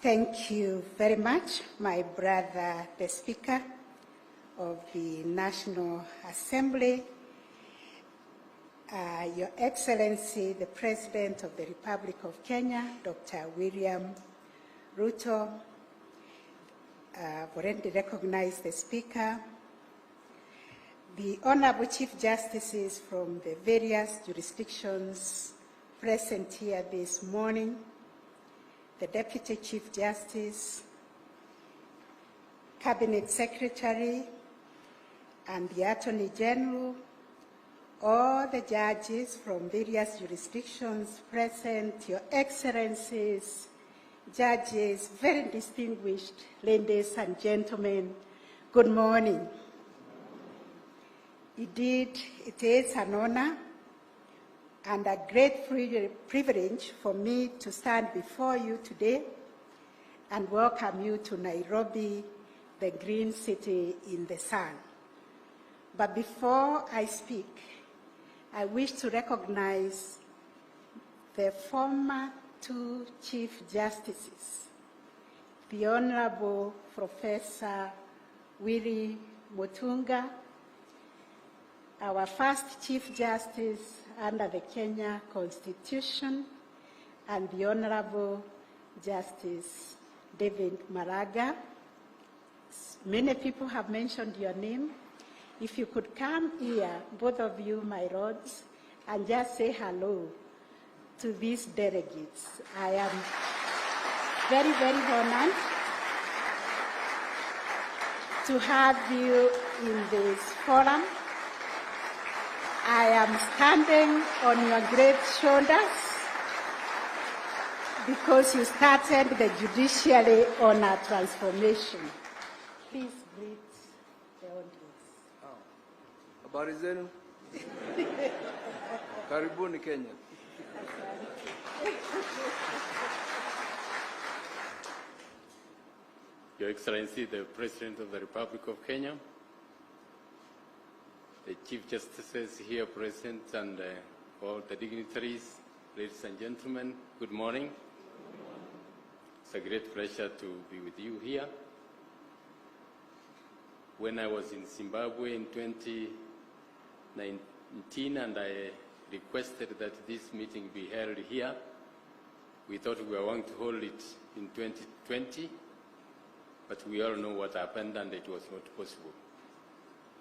Thank you very much, my brother, the Speaker of the National Assembly, Your Excellency, the President of the Republic of Kenya, Dr. William Ruto. I've already recognized the Speaker, the Honorable Chief Justices from the various jurisdictions present here this morning, the Deputy Chief Justice, Cabinet Secretary, and the Attorney General, all the judges from various jurisdictions present, Your Excellencies, judges, very distinguished ladies and gentlemen, good morning. Indeed, it is an honor and a great privilege for me to stand before you today and welcome you to Nairobi, the green city in the sun. But before I speak, I wish to recognize the former two Chief Justices, the Honorable Professor Willie Mutunga, our first Chief Justice under the Kenya Constitution, and the Honorable Justice David Maraga. Many people have mentioned your name. If you could come here, both of you, my lords, and just say hello to these delegates. I am very, very honored to have you in this forum. I am standing on your great shoulders because you started the judiciary on a transformation. Please greet the audience. Habari zenu? Karibuni Kenya. Your Excellency, the President of the Republic of Kenya, the Chief Justices here present, and all the dignitaries, ladies and gentlemen, good morning. It's a great pleasure to be with you here. When I was in Zimbabwe in 2019 and I requested that this meeting be held here, we thought we were going to hold it in 2020, but we all know what happened and it was not possible.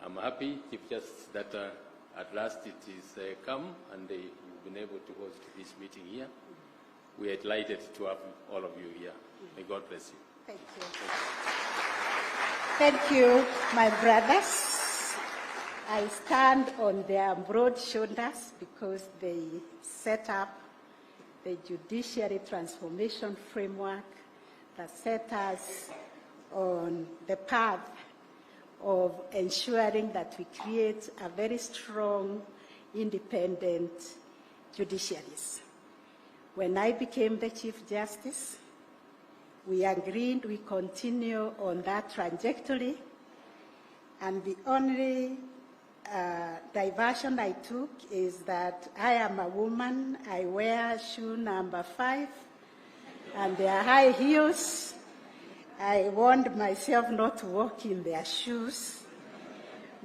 I'm happy, Chief Justice, that at last it is come and you've been able to host this meeting here. We are delighted to have all of you here. May God bless you. Thank you. Thank you, my brothers. I stand on their broad shoulders because they set up the judiciary transformation framework that set us on the path of ensuring that we create a very strong, independent judiciaries. When I became the Chief Justice, we agreed we continue on that trajectory, and the only diversion I took is that I am a woman, I wear shoe number 5, and they are high heels. I warned myself not to walk in their shoes,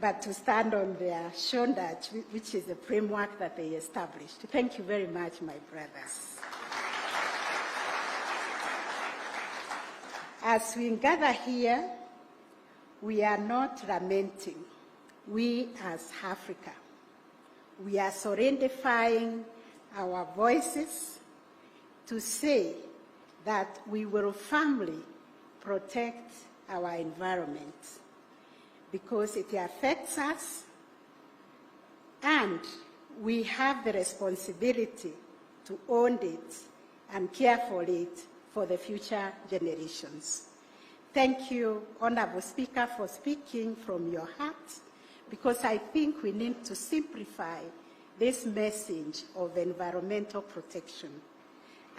but to stand on their shoulders, which is the framework that they established. Thank you very much, my brothers. As we gather here, we are not lamenting. We as Africa, we are solidifying our voices to say that we will firmly protect our environment because it affects us and we have the responsibility to own it and care for it for the future generations. Thank you, Honorable Speaker, for speaking from your heart because I think we need to simplify this message of environmental protection.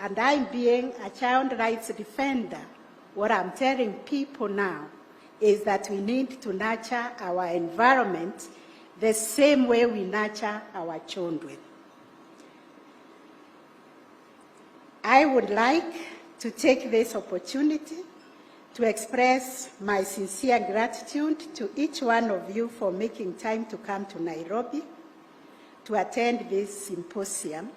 And I, being a child rights defender, what I'm telling people now is that we need to nurture our environment the same way we nurture our children. I would like to take this opportunity to express my sincere gratitude to each one of you for making time to come to Nairobi to attend this symposium.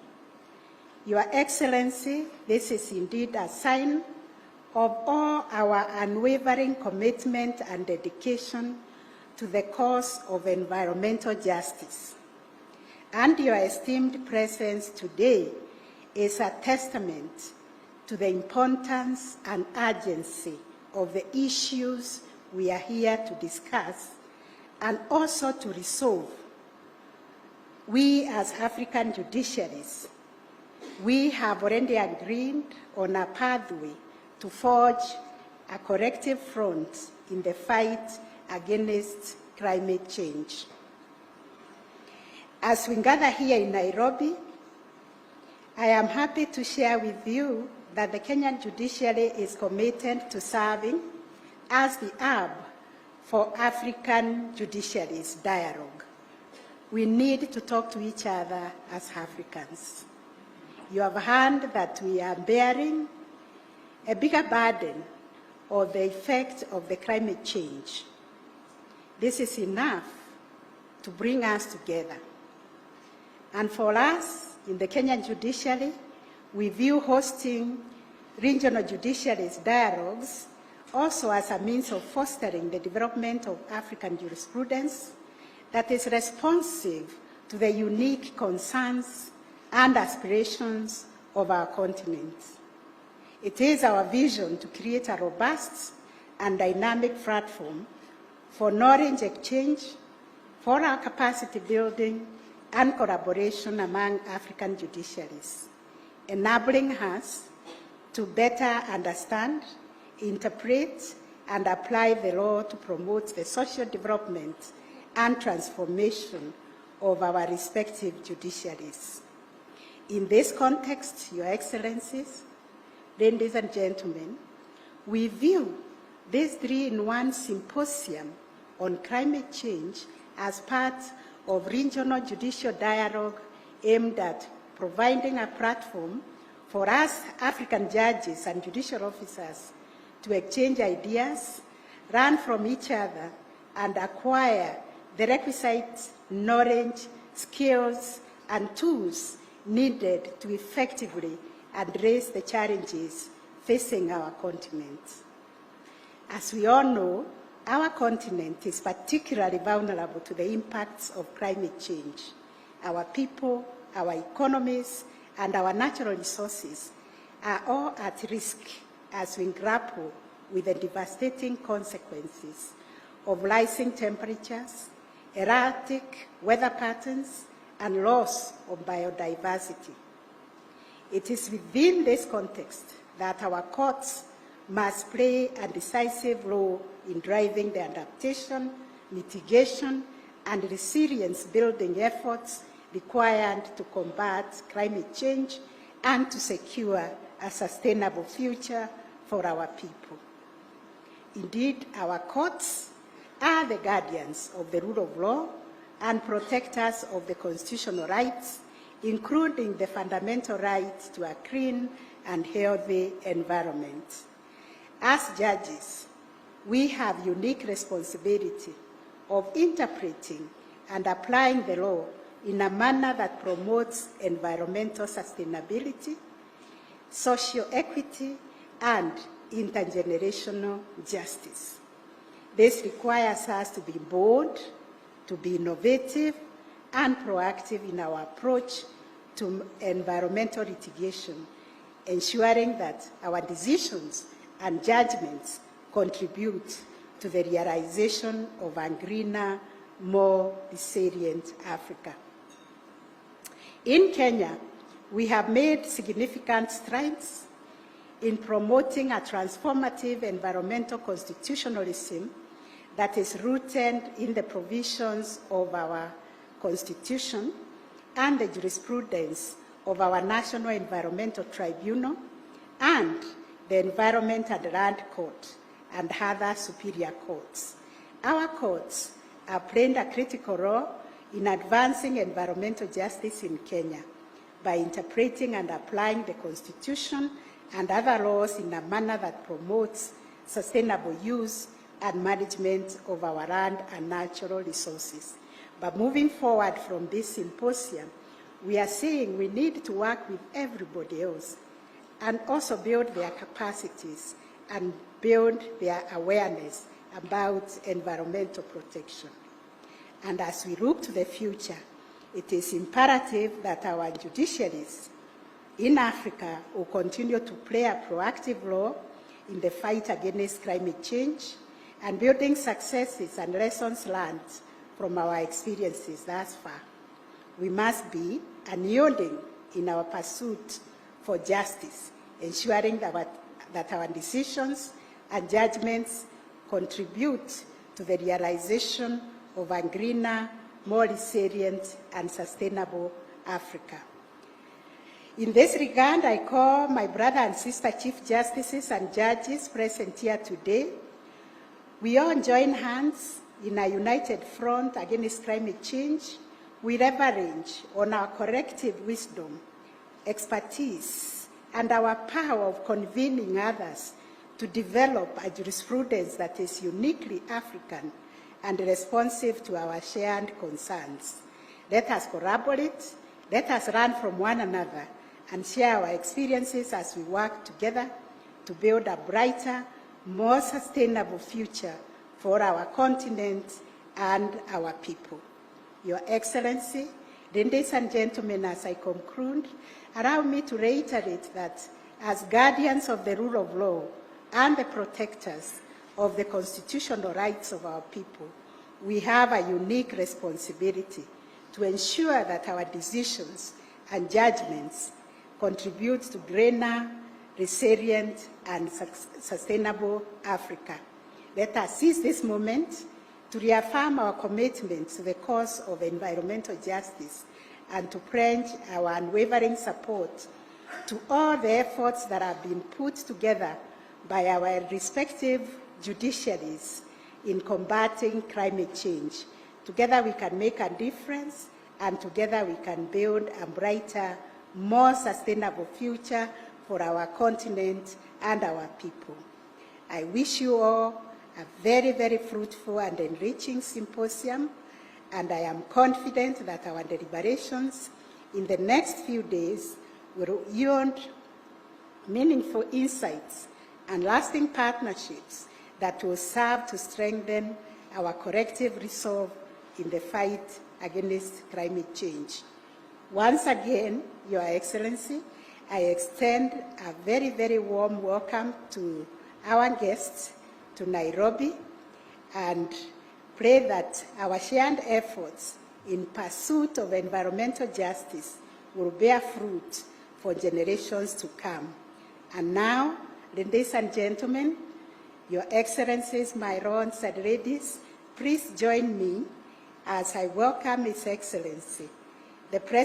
Your Excellency, this is indeed a sign of all our unwavering commitment and dedication to the cause of environmental justice. And your esteemed presence today is a testament to the importance and urgency of the issues we are here to discuss and also to resolve. We as African judiciaries, we have already agreed on a pathway to forge a corrective front in the fight against climate change. As we gather here in Nairobi, I am happy to share with you that the Kenyan judiciary is committed to serving as the hub for African judiciaries dialogue. We need to talk to each other as Africans. You have heard that we are bearing a bigger burden of the effect of the climate change. This is enough to bring us together. And for us in the Kenyan judiciary, we view hosting regional judiciaries dialogues also as a means of fostering the development of African jurisprudence that is responsive to the unique concerns and aspirations of our continent. It is our vision to create a robust and dynamic platform for knowledge exchange, for our capacity building, and collaboration among African judiciaries, enabling us to better understand, interpret, and apply the law to promote the social development and transformation of our respective judiciaries. In this context, Your Excellencies, ladies and gentlemen, we view this 3-in-1 symposium on climate change as part of regional judicial dialogue aimed at providing a platform for us African judges and judicial officers to exchange ideas, learn from each other, and acquire the requisite knowledge, skills, and tools needed to effectively address the challenges facing our continent. As we all know, our continent is particularly vulnerable to the impacts of climate change. Our people, our economies, and our natural resources are all at risk as we grapple with the devastating consequences of rising temperatures, erratic weather patterns, and loss of biodiversity. It is within this context that our courts must play a decisive role in driving the adaptation, mitigation, and resilience-building efforts required to combat climate change and to secure a sustainable future for our people. Indeed, our courts are the guardians of the rule of law and protectors of the constitutional rights, including the fundamental right to a clean and healthy environment. As judges, we have unique responsibility of interpreting and applying the law in a manner that promotes environmental sustainability, social equity, and intergenerational justice. This requires us to be bold, to be innovative, and proactive in our approach to environmental litigation, ensuring that our decisions and judgments contribute to the realization of a greener, more resilient Africa. In Kenya, we have made significant strides in promoting a transformative environmental constitutionalism that is rooted in the provisions of our Constitution and the jurisprudence of our National Environmental Tribunal and the Environment and Land Court and other superior courts. Our courts have played a critical role in advancing environmental justice in Kenya by interpreting and applying the Constitution and other laws in a manner that promotes sustainable use and management of our land and natural resources. But moving forward from this symposium, we are saying we need to work with everybody else and also build their capacities and build their awareness about environmental protection. And as we look to the future, it is imperative that our judiciaries in Africa will continue to play a proactive role in the fight against climate change and building successes and lessons learned from our experiences thus far. We must be unyielding in our pursuit for justice, ensuring that our decisions and judgments contribute to the realization of a greener, more resilient and sustainable Africa. In this regard, I call my brother and sister Chief Justices and judges present here today. We all join hands in a united front against climate change. We leverage on our collective wisdom, expertise, and our power of convening others to develop a jurisprudence that is uniquely African and responsive to our shared concerns. Let us collaborate, let us learn from one another, and share our experiences as we work together to build a brighter, more sustainable future for our continent and our people. Your Excellency, ladies and gentlemen, as I conclude, allow me to reiterate that as guardians of the rule of law and the protectors of the constitutional rights of our people, we have a unique responsibility to ensure that our decisions and judgments contribute to greener, resilient, and sustainable Africa. Let us seize this moment to reaffirm our commitment to the cause of environmental justice and to pledge our unwavering support to all the efforts that have been put together by our respective judiciaries in combating climate change. Together we can make a difference, and together we can build a brighter, more sustainable future for our continent and our people. I wish you all a very, very fruitful and enriching symposium, and I am confident that our deliberations in the next few days will yield meaningful insights and lasting partnerships that will serve to strengthen our collective resolve in the fight against climate change. Once again, Your Excellency, I extend a very, very warm welcome to our guests to Nairobi and pray that our shared efforts in pursuit of environmental justice will bear fruit for generations to come. And now, ladies and gentlemen, Your Excellencies, my lords and ladies, please join me as I welcome His Excellency, the President